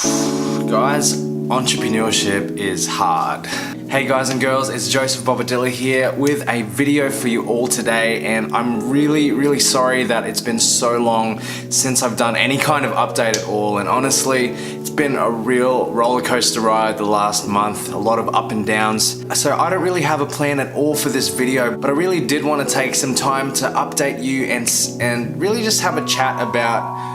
Guys, entrepreneurship is hard. Hey guys and girls, it's Joseph Bobadilla here with a video for you all today, and I'm really sorry that it's been so long since I've done any kind of update at all, and honestly it's been a real roller coaster ride the last month, a lot of up and downs. So I don't really have a plan at all for this video, but I really did want to take some time to update you and really just have a chat about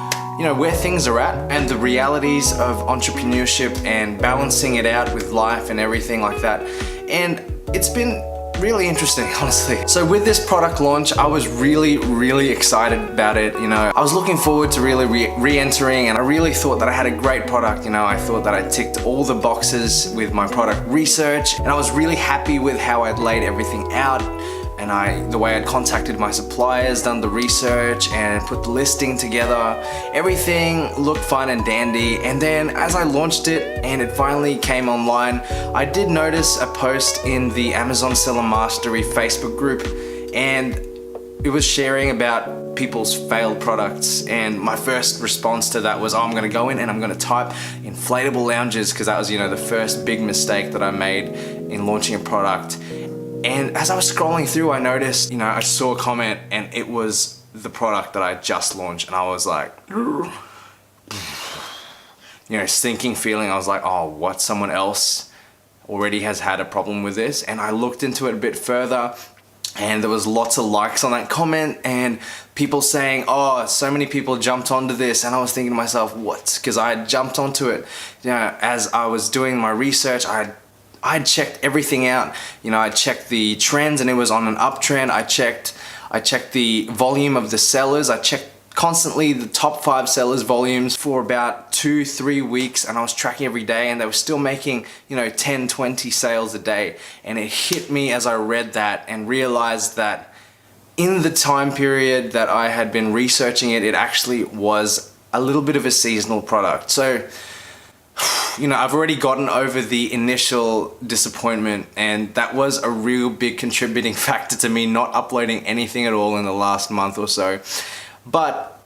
where things are at and the realities of entrepreneurship and balancing it out with life and everything like that. And it's been really interesting, honestly. So with this product launch, I was really excited about it. I was looking forward to really re-entering, and I really thought that I had a great product. I thought that I ticked all the boxes with my product research, and I was really happy with how I'd laid everything out. And the way I'd contacted my suppliers, done the research and put the listing together, everything looked fine and dandy. And then as I launched it and it finally came online, I did notice a post in the Amazon Seller Mastery Facebook group, and it was sharing about people's failed products. And my first response to that was, I'm gonna go in and I'm gonna type inflatable lounges, because that was the first big mistake that I made in launching a product. And as I was scrolling through, I noticed, I saw a comment and it was the product that I just launched, and I was like, sinking feeling. I was like, oh, what, someone else already has had a problem with this? And I looked into it a bit further, and there was lots of likes on that comment and people saying, oh, so many people jumped onto this. And I was thinking to myself, what? Because I had jumped onto it, as I was doing my research. I checked everything out. I checked the trends and it was on an uptrend. I checked the volume of the sellers. I checked constantly the top 5 sellers volumes for about 2-3 weeks, and I was tracking every day, and they were still making 10-20 sales a day. And it hit me as I read that and realized that in the time period that I had been researching it, it actually was a little bit of a seasonal product. So I've already gotten over the initial disappointment, and that was a real big contributing factor to me not uploading anything at all in the last month or so. But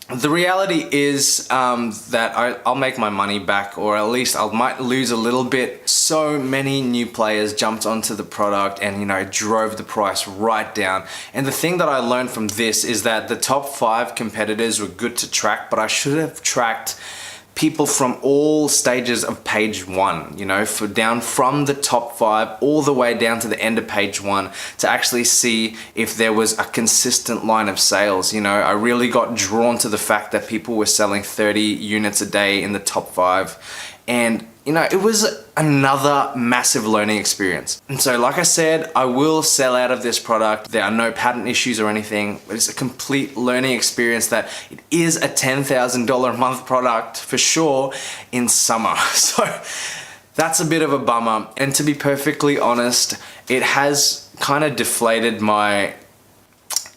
the reality is that I'll make my money back, or at least I might lose a little bit. So many new players jumped onto the product and drove the price right down. And the thing that I learned from this is that the top 5 competitors were good to track, but I should have tracked people from all stages of page 1, down from the top 5 all the way down to the end of page 1, to actually see if there was a consistent line of sales. I really got drawn to the fact that people were selling 30 units a day in the top 5, and it was another massive learning experience. And so, like I said, I will sell out of this product. There are no patent issues or anything, but it's a complete learning experience that it is a $10,000 a month product for sure in summer. So that's a bit of a bummer. And to be perfectly honest, it has kind of deflated my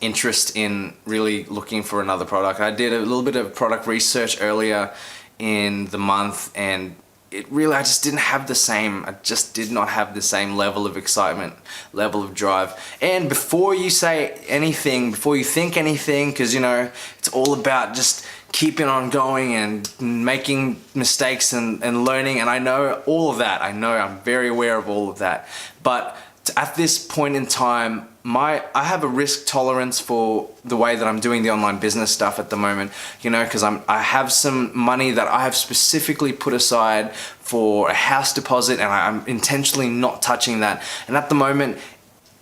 interest in really looking for another product. I did a little bit of product research earlier in the month, and I just did not have the same level of excitement, level of drive. And before you say anything, before you think anything, because it's all about just keeping on going and making mistakes and learning, and I know all of that. I'm very aware of all of that. But at this point in time, I have a risk tolerance for the way that I'm doing the online business stuff at the moment, because I have some money that I have specifically put aside for a house deposit, and I'm intentionally not touching that. And at the moment,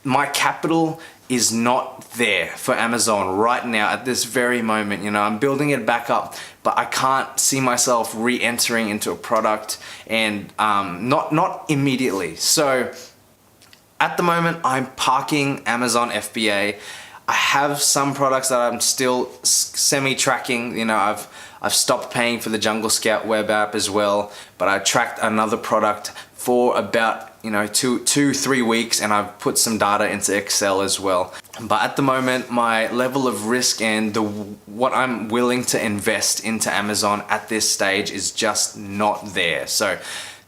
my capital is not there for Amazon right now at this very moment. I'm building it back up, but I can't see myself re-entering into a product, and not immediately. So at the moment, I'm parking Amazon FBA. I have some products that I'm still semi-tracking. I've stopped paying for the Jungle Scout web app as well, but I tracked another product for about 2-3 weeks, and I've put some data into Excel as well. But at the moment, my level of risk and what I'm willing to invest into Amazon at this stage is just not there. So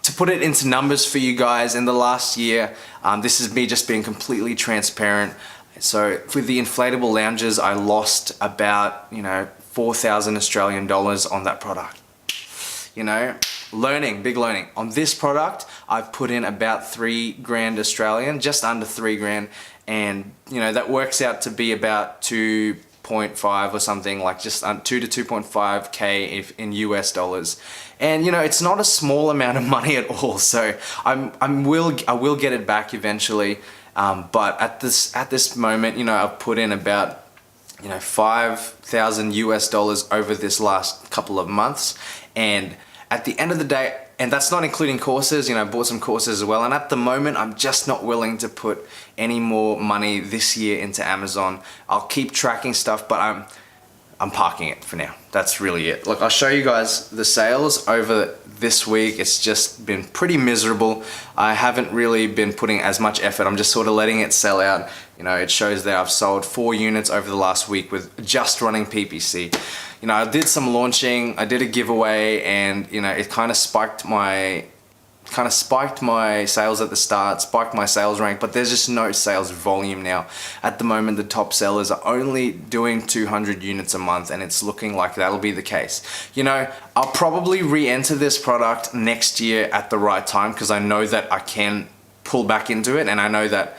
to put it into numbers for you guys, in the last year, this is me just being completely transparent. So with the inflatable lounges, I lost about 4,000 Australian dollars on that product. big learning. On this product, I've put in about 3 grand Australian, just under 3 grand. And you know, that works out to be about 2.5 or something, like just 2 to 2.5k if in US dollars. And you know, it's not a small amount of money at all. So I will get it back eventually. But at this moment, you know, I've put in about, you know, 5,000 US dollars over this last couple of months. And at the end of the day, and that's not including courses, you know, I bought some courses as well. And at the moment, I'm just not willing to put any more money this year into Amazon. I'll keep tracking stuff, but I'm parking it for now. That's really it. Look, I'll show you guys the sales over this week. It's just been pretty miserable. I haven't really been putting as much effort. I'm just sort of letting it sell out. You know, it shows that I've sold 4 units over the last week with just running PPC. You know, I did some launching, I did a giveaway, and you know, it kind of spiked my sales at the start, spiked my sales rank, but there's just no sales volume now. At the moment, the top sellers are only doing 200 units a month, and it's looking like that'll be the case. You know, I'll probably re-enter this product next year at the right time, because I know that I can pull back into it, and I know that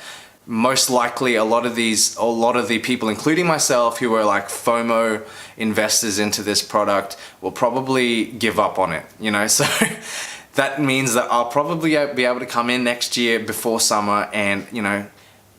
most likely a lot of the people, including myself, who are like FOMO investors into this product, will probably give up on it, you know. So that means that I'll probably be able to come in next year before summer and, you know,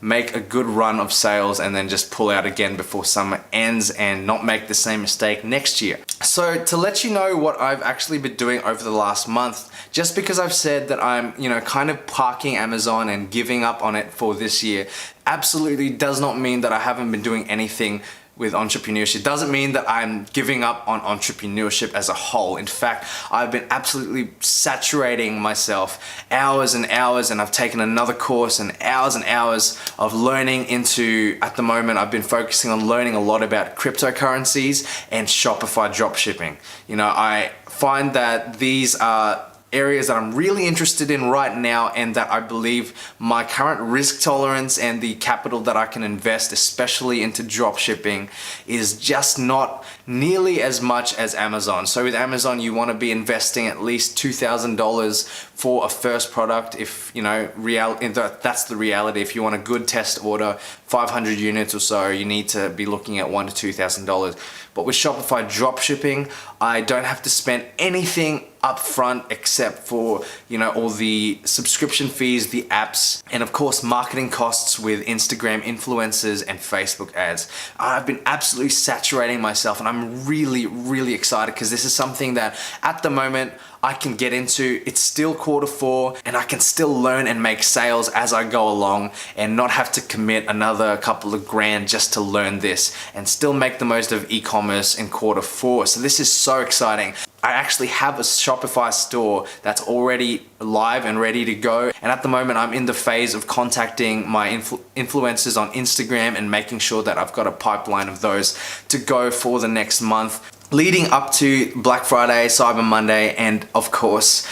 make a good run of sales and then just pull out again before summer ends and not make the same mistake next year. So to let you know what I've actually been doing over the last month, just because I've said that I'm, you know, kind of parking Amazon and giving up on it for this year, absolutely does not mean that I haven't been doing anything with entrepreneurship. Doesn't mean that I'm giving up on entrepreneurship as a whole. In fact, I've been absolutely saturating myself hours and hours, and I've taken another course and hours of learning into, at the moment, I've been focusing on learning a lot about cryptocurrencies and Shopify dropshipping. You know, I find that these are areas that I'm really interested in right now, and that I believe my current risk tolerance and the capital that I can invest, especially into dropshipping, is just not nearly as much as Amazon. So with Amazon, you want to be investing at least $2,000 for a first product. If you know, that's the reality. If you want a good test order, 500 units or so, you need to be looking at $1,000 to $2,000. But with Shopify dropshipping, I don't have to spend anything up front except for, you know, all the subscription fees, the apps, and of course marketing costs with Instagram influencers and Facebook ads. I've been absolutely saturating myself, and I'm really excited because this is something that at the moment I can get into. It's still Q4 and I can still learn and make sales as I go along and not have to commit another couple of grand just to learn this, and still make the most of e-commerce in Q4. So this is so exciting. I actually have a Shopify store that's already live and ready to go. And at the moment, I'm in the phase of contacting my influencers on Instagram and making sure that I've got a pipeline of those to go for the next month, leading up to Black Friday, Cyber Monday, and of course,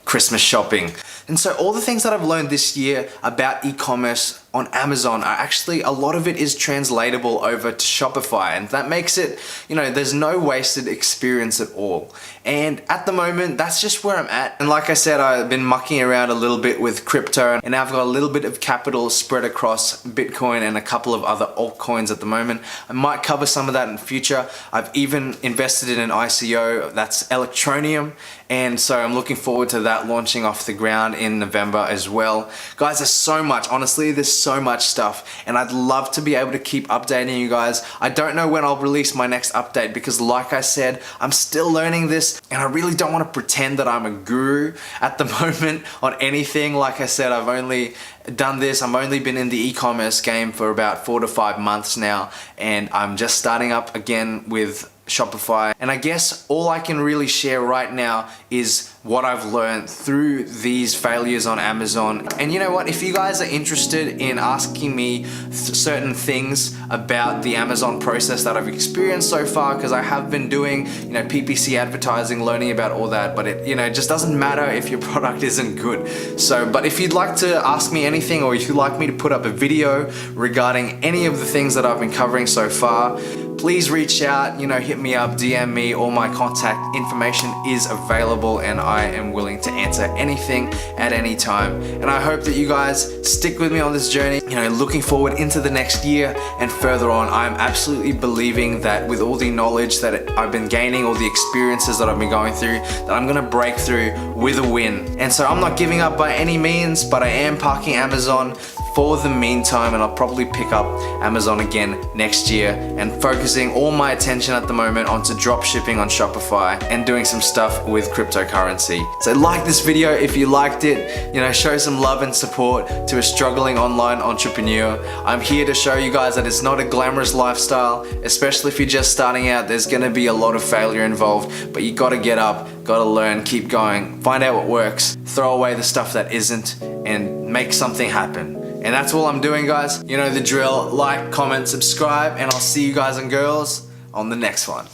Christmas shopping. And so all the things that I've learned this year about e-commerce on Amazon are actually, a lot of it is translatable over to Shopify, and that makes it, you know, there's no wasted experience at all. And at the moment, that's just where I'm at. And like I said, I've been mucking around a little bit with crypto, and now I've got a little bit of capital spread across Bitcoin and a couple of other altcoins at the moment. I might cover some of that in the future. I've even invested in an ICO, that's Electroneum, and so I'm looking forward to that launching off the ground in November as well. Guys, there's so much, honestly, there's so much stuff, and I'd love to be able to keep updating you guys. I don't know when I'll release my next update because, like I said, I'm still learning this, and I really don't want to pretend that I'm a guru at the moment on anything. Like I said, I've only done this, I've only been in the e-commerce game for about 4 to 5 months now, and I'm just starting up again with Shopify. And I guess all I can really share right now is what I've learned through these failures on Amazon. And you know what, if you guys are interested in asking me certain things about the Amazon process that I've experienced so far, because I have been doing, you know, PPC advertising, learning about all that, but it, you know, just doesn't matter if your product isn't good. So, but if you'd like to ask me anything, or if you'd like me to put up a video regarding any of the things that I've been covering so far, please reach out, hit me up, DM me. All my contact information is available and I am willing to answer anything at any time. And I hope that you guys stick with me on this journey, looking forward into the next year and further on. I'm absolutely believing that with all the knowledge that I've been gaining, all the experiences that I've been going through, that I'm gonna break through with a win. And so I'm not giving up by any means, but I am parking Amazon for the meantime, and I'll probably pick up Amazon again next year and focusing all my attention at the moment onto drop shipping on Shopify and doing some stuff with cryptocurrency. So like this video if you liked it, show some love and support to a struggling online entrepreneur. I'm here to show you guys that it's not a glamorous lifestyle, especially if you're just starting out. There's gonna be a lot of failure involved, but you gotta get up, gotta learn, keep going, find out what works, throw away the stuff that isn't, and make something happen. And that's all I'm doing, guys. You know the drill. Like, comment, subscribe, and I'll see you guys and girls on the next one.